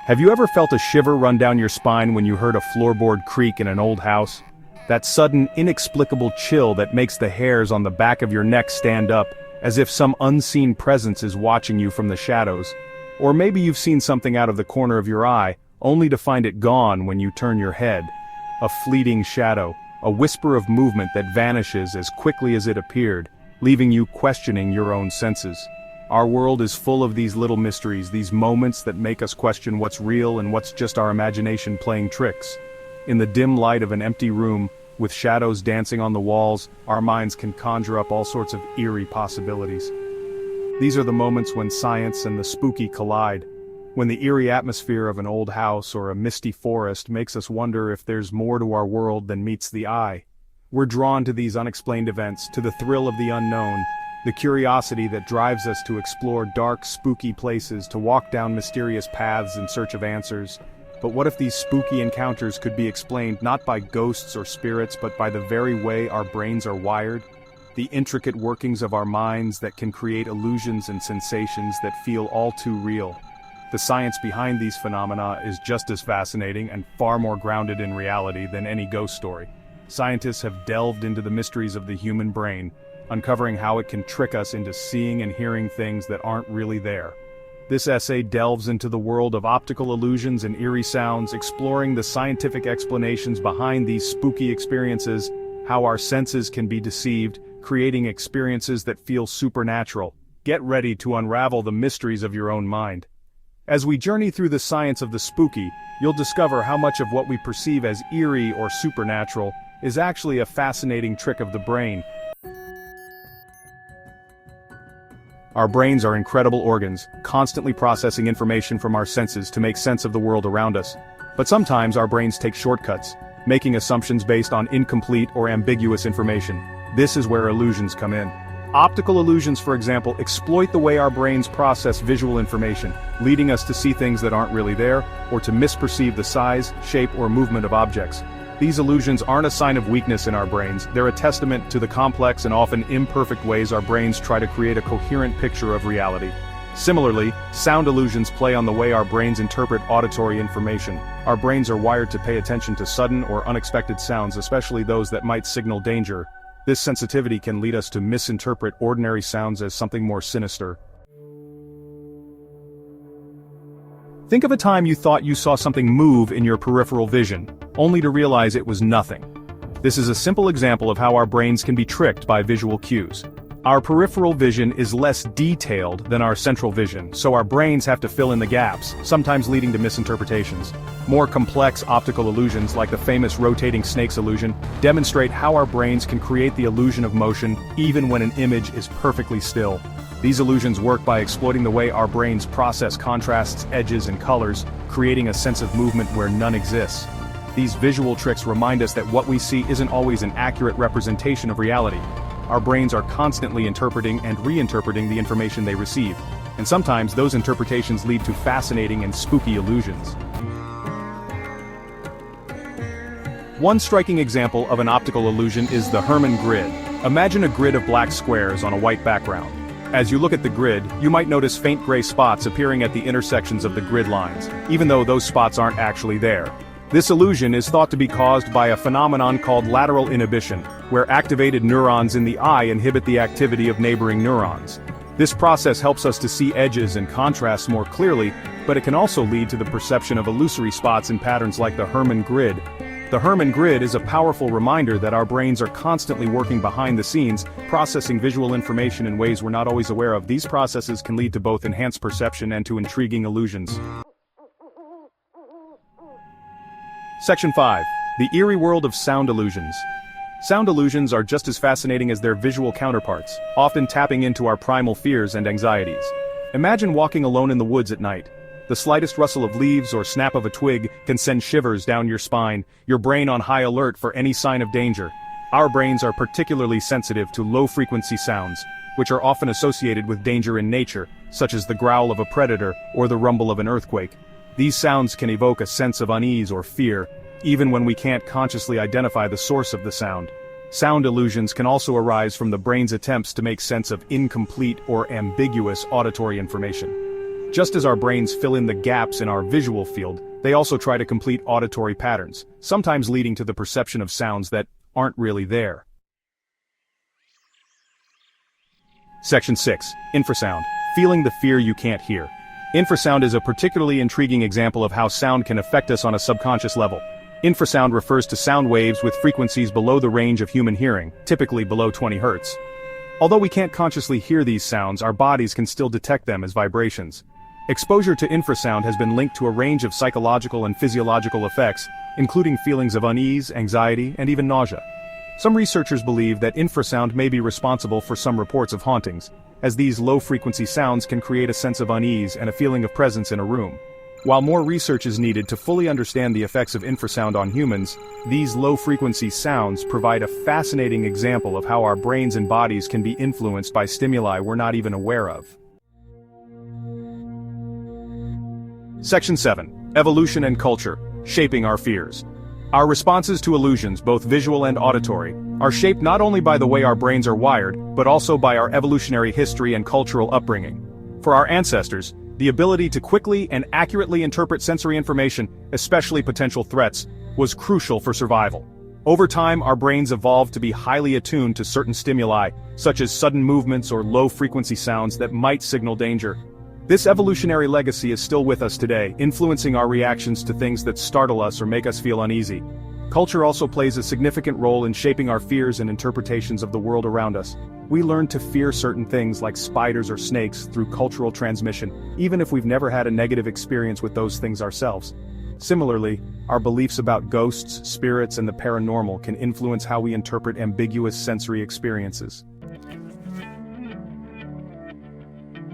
Have you ever felt a shiver run down your spine when you heard a floorboard creak in an old house? That sudden, inexplicable chill that makes the hairs on the back of your neck stand up, as if some unseen presence is watching you from the shadows. Or maybe you've seen something out of the corner of your eye, only to find it gone when you turn your head. A fleeting shadow, a whisper of movement that vanishes as quickly as it appeared, leaving you questioning your own senses. Our world is full of these little mysteries, these moments that make us question what's real and what's just our imagination playing tricks. In the dim light of an empty room, with shadows dancing on the walls, our minds can conjure up all sorts of eerie possibilities. These are the moments when science and the spooky collide, when the eerie atmosphere of an old house or a misty forest makes us wonder if there's more to our world than meets the eye. We're drawn to these unexplained events, to the thrill of the unknown, the curiosity that drives us to explore dark, spooky places, to walk down mysterious paths in search of answers. But what if these spooky encounters could be explained not by ghosts or spirits but by the very way our brains are wired? The intricate workings of our minds that can create illusions and sensations that feel all too real. The science behind these phenomena is just as fascinating and far more grounded in reality than any ghost story. Scientists have delved into the mysteries of the human brain, uncovering how it can trick us into seeing and hearing things that aren't really there. This essay delves into the world of optical illusions and eerie sounds, exploring the scientific explanations behind these spooky experiences, how our senses can be deceived, creating experiences that feel supernatural. Get ready to unravel the mysteries of your own mind. As we journey through the science of the spooky, you'll discover how much of what we perceive as eerie or supernatural is actually a fascinating trick of the brain. Our brains are incredible organs, constantly processing information from our senses to make sense of the world around us. But sometimes our brains take shortcuts, making assumptions based on incomplete or ambiguous information. This is where illusions come in. Optical illusions, for example, exploit the way our brains process visual information, leading us to see things that aren't really there, or to misperceive the size, shape, or movement of objects. These illusions aren't a sign of weakness in our brains, they're a testament to the complex and often imperfect ways our brains try to create a coherent picture of reality. Similarly, sound illusions play on the way our brains interpret auditory information. Our brains are wired to pay attention to sudden or unexpected sounds, especially those that might signal danger. This sensitivity can lead us to misinterpret ordinary sounds as something more sinister. Think of a time you thought you saw something move in your peripheral vision, only to realize it was nothing. This is a simple example of how our brains can be tricked by visual cues. Our peripheral vision is less detailed than our central vision, so our brains have to fill in the gaps, sometimes leading to misinterpretations. More complex optical illusions, like the famous rotating snakes illusion, demonstrate how our brains can create the illusion of motion even when an image is perfectly still. These illusions work by exploiting the way our brains process contrasts, edges, and colors, creating a sense of movement where none exists. These visual tricks remind us that what we see isn't always an accurate representation of reality. Our brains are constantly interpreting and reinterpreting the information they receive, and sometimes those interpretations lead to fascinating and spooky illusions. One striking example of an optical illusion is the Hermann grid. Imagine a grid of black squares on a white background. As you look at the grid, you might notice faint gray spots appearing at the intersections of the grid lines, even though those spots aren't actually there. This illusion is thought to be caused by a phenomenon called lateral inhibition, where activated neurons in the eye inhibit the activity of neighboring neurons. This process helps us to see edges and contrasts more clearly, but it can also lead to the perception of illusory spots in patterns like the Hermann grid. The Hermann grid is a powerful reminder that our brains are constantly working behind the scenes, processing visual information in ways we're not always aware of. These processes can lead to both enhanced perception and to intriguing illusions. Section 5. The eerie world of sound illusions. Sound illusions are just as fascinating as their visual counterparts, often tapping into our primal fears and anxieties. Imagine walking alone in the woods at night. The slightest rustle of leaves or snap of a twig can send shivers down your spine, your brain on high alert for any sign of danger. Our brains are particularly sensitive to low-frequency sounds, which are often associated with danger in nature, such as the growl of a predator or the rumble of an earthquake. These sounds can evoke a sense of unease or fear, even when we can't consciously identify the source of the sound. Sound illusions can also arise from the brain's attempts to make sense of incomplete or ambiguous auditory information. Just as our brains fill in the gaps in our visual field, they also try to complete auditory patterns, sometimes leading to the perception of sounds that aren't really there. Section 6. Infrasound. Feeling the fear you can't hear. Infrasound is a particularly intriguing example of how sound can affect us on a subconscious level. Infrasound refers to sound waves with frequencies below the range of human hearing, typically below 20 Hz. Although we can't consciously hear these sounds, our bodies can still detect them as vibrations. Exposure to infrasound has been linked to a range of psychological and physiological effects, including feelings of unease, anxiety, and even nausea. Some researchers believe that infrasound may be responsible for some reports of hauntings, as these low-frequency sounds can create a sense of unease and a feeling of presence in a room. While more research is needed to fully understand the effects of infrasound on humans, these low-frequency sounds provide a fascinating example of how our brains and bodies can be influenced by stimuli we're not even aware of. Section 7. Evolution and culture, shaping our fears. Our responses to illusions, both visual and auditory, are shaped not only by the way our brains are wired, but also by our evolutionary history and cultural upbringing. For our ancestors, the ability to quickly and accurately interpret sensory information, especially potential threats, was crucial for survival. Over time, our brains evolved to be highly attuned to certain stimuli, such as sudden movements or low-frequency sounds that might signal danger. This evolutionary legacy is still with us today, influencing our reactions to things that startle us or make us feel uneasy. Culture also plays a significant role in shaping our fears and interpretations of the world around us. We learn to fear certain things like spiders or snakes through cultural transmission, even if we've never had a negative experience with those things ourselves. Similarly, our beliefs about ghosts, spirits, and the paranormal can influence how we interpret ambiguous sensory experiences.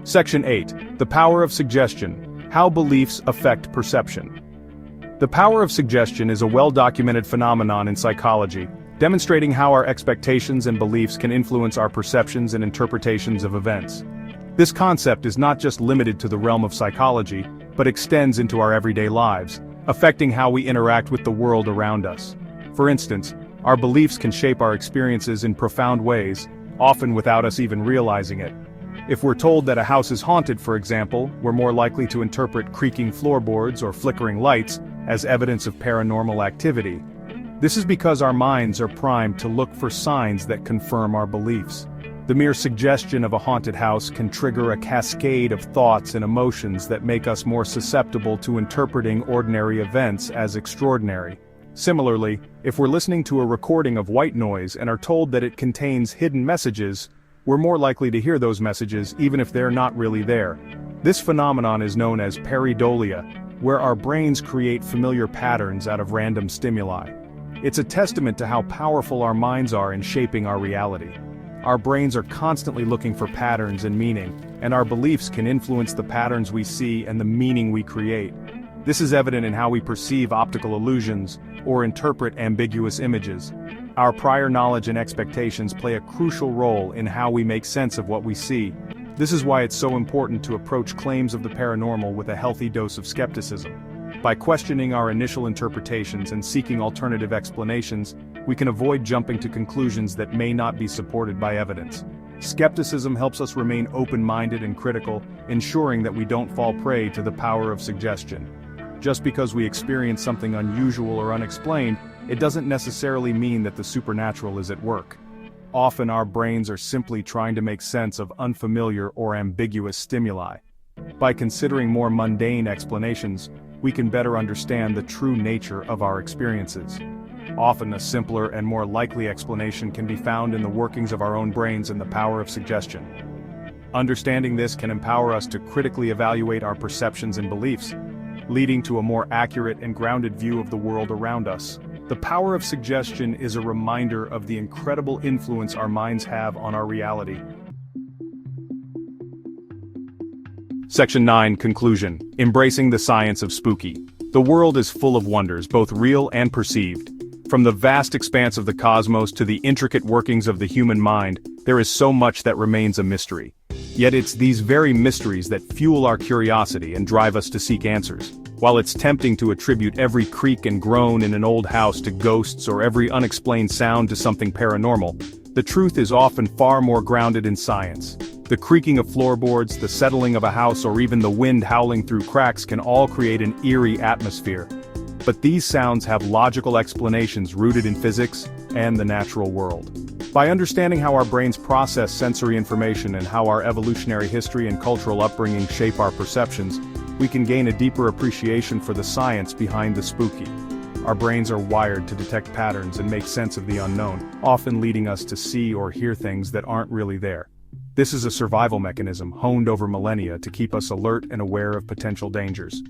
Section 8. The power of suggestion. How beliefs affect perception. The power of suggestion is a well-documented phenomenon in psychology, demonstrating how our expectations and beliefs can influence our perceptions and interpretations of events. This concept is not just limited to the realm of psychology, but extends into our everyday lives, affecting how we interact with the world around us. For instance, our beliefs can shape our experiences in profound ways, often without us even realizing it. If we're told that a house is haunted, for example, we're more likely to interpret creaking floorboards or flickering lights as evidence of paranormal activity. This is because our minds are primed to look for signs that confirm our beliefs. The mere suggestion of a haunted house can trigger a cascade of thoughts and emotions that make us more susceptible to interpreting ordinary events as extraordinary. Similarly, if we're listening to a recording of white noise and are told that it contains hidden messages, we're more likely to hear those messages even if they're not really there. This phenomenon is known as pareidolia, where our brains create familiar patterns out of random stimuli. It's a testament to how powerful our minds are in shaping our reality. Our brains are constantly looking for patterns and meaning, and our beliefs can influence the patterns we see and the meaning we create. This is evident in how we perceive optical illusions or interpret ambiguous images. Our prior knowledge and expectations play a crucial role in how we make sense of what we see. This is why it's so important to approach claims of the paranormal with a healthy dose of skepticism. By questioning our initial interpretations and seeking alternative explanations, we can avoid jumping to conclusions that may not be supported by evidence. Skepticism helps us remain open-minded and critical, ensuring that we don't fall prey to the power of suggestion. Just because we experience something unusual or unexplained, it doesn't necessarily mean that the supernatural is at work. Often our brains are simply trying to make sense of unfamiliar or ambiguous stimuli. By considering more mundane explanations, we can better understand the true nature of our experiences. Often a simpler and more likely explanation can be found in the workings of our own brains and the power of suggestion. Understanding this can empower us to critically evaluate our perceptions and beliefs, leading to a more accurate and grounded view of the world around us. The power of suggestion is a reminder of the incredible influence our minds have on our reality. Section 9. Conclusion. Embracing the science of spooky. The world is full of wonders, both real and perceived. From the vast expanse of the cosmos to the intricate workings of the human mind, there is so much that remains a mystery. Yet it's these very mysteries that fuel our curiosity and drive us to seek answers. While it's tempting to attribute every creak and groan in an old house to ghosts or every unexplained sound to something paranormal, the truth is often far more grounded in science. The creaking of floorboards, the settling of a house, or even the wind howling through cracks can all create an eerie atmosphere. But these sounds have logical explanations rooted in physics and the natural world. By understanding how our brains process sensory information and how our evolutionary history and cultural upbringing shape our perceptions, we can gain a deeper appreciation for the science behind the spooky. Our brains are wired to detect patterns and make sense of the unknown, often leading us to see or hear things that aren't really there. This is a survival mechanism honed over millennia to keep us alert and aware of potential dangers.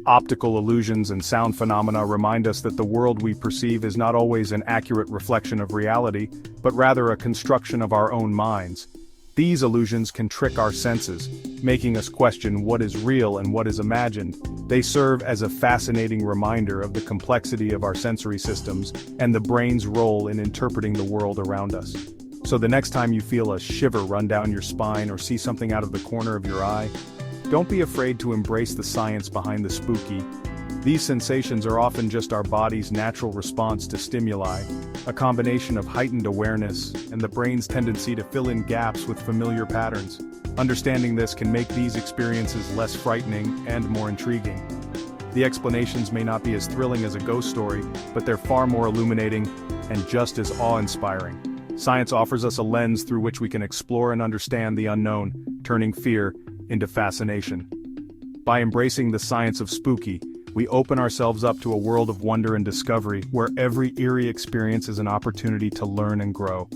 Optical illusions and sound phenomena remind us that the world we perceive is not always an accurate reflection of reality, but rather a construction of our own minds. These illusions can trick our senses, making us question what is real and what is imagined. They serve as a fascinating reminder of the complexity of our sensory systems and the brain's role in interpreting the world around us. So the next time you feel a shiver run down your spine or see something out of the corner of your eye, don't be afraid to embrace the science behind the spooky. These sensations are often just our body's natural response to stimuli, a combination of heightened awareness and the brain's tendency to fill in gaps with familiar patterns. Understanding this can make these experiences less frightening and more intriguing. The explanations may not be as thrilling as a ghost story, but they're far more illuminating and just as awe-inspiring. Science offers us a lens through which we can explore and understand the unknown, turning fear into fascination. By embracing the science of spooky, we open ourselves up to a world of wonder and discovery where every eerie experience is an opportunity to learn and grow.